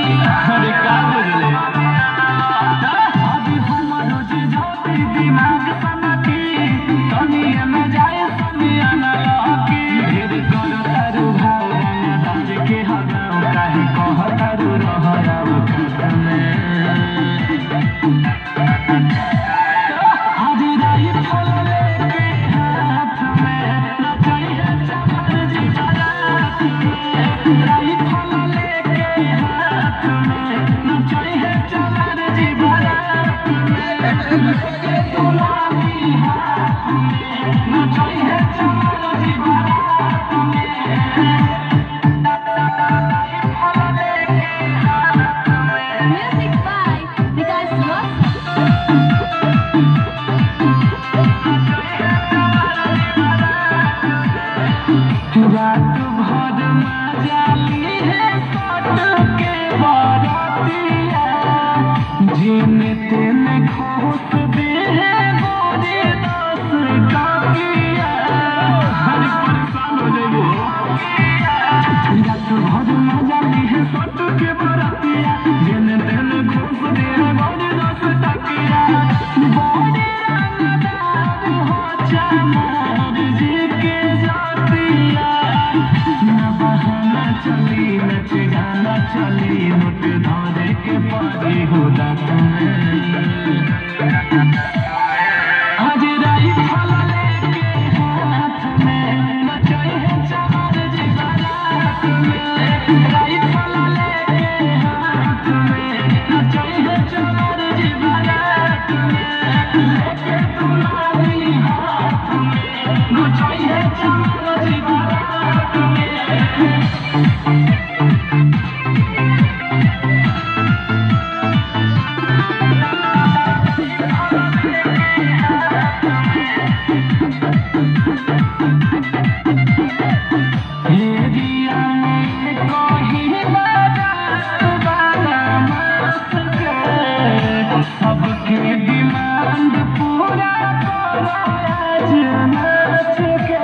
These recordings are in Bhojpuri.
अरे का बुझले अभी हमरो जे जाती दिमाग सनकी तनी न जाए सनिया न लहकी ढेर करो तारू भाव रंग दाज के हगाओ काहे कह तारू रहराव खत में आज राई फल लेके हाथ में नचाई है चमर जी बारात में राई फल लेके हाथ में नचाई है चमर जी बारात में गुलाबी हाथ में नचाई है चमर जी बारात में राई फल लेके हाथ में Music by Vikas Rosa. रात भर मजाली है सट के बरतिया जिन तिन घूस दे है गोरे 10 टकिया हर परेशान हो जाइबो रात भर मजाली है सट के बरतिया जिन तिन घूस दे है गोरे 10 टकिया बड़े रंगदार हो चमार जी के जातिया न बहाना चली नच गाना चली नोट धरे के पारी हो रात में आज राई फल लेके हाथ में नचाई है चमार जी बारात में राई फल लेके हाथ में नचाई है चमार जी बारात में लेके दुलारी हाथ में नचाई है चमार जी बारात में एरिया में कहीं बारात वाला मस्त के सबके डिमांड पूरा करो आज नाच के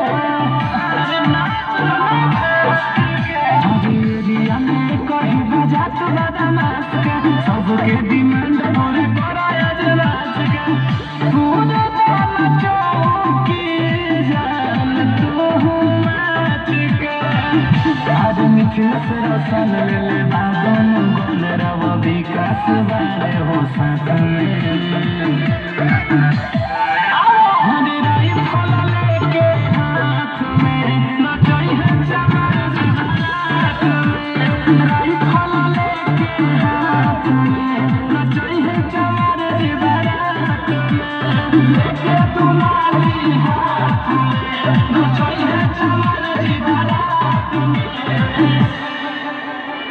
अरे नाच के एरिया में कहीं बारात वाला मस्त के सबके डिमांड पूरा करो आज नाच के पूरा दाना चौकी जान तू नाच के आज मिथिलेश रोशन ले ले बादन गोल रव विकास वाले हो साथ में हरे राई फल लेके हाथ में नचाई है चमर जी बारात में राई फल लेके हाथ में नचाई है चमर जी बारात में लेके दुलारी हाथ में नचाई है चमर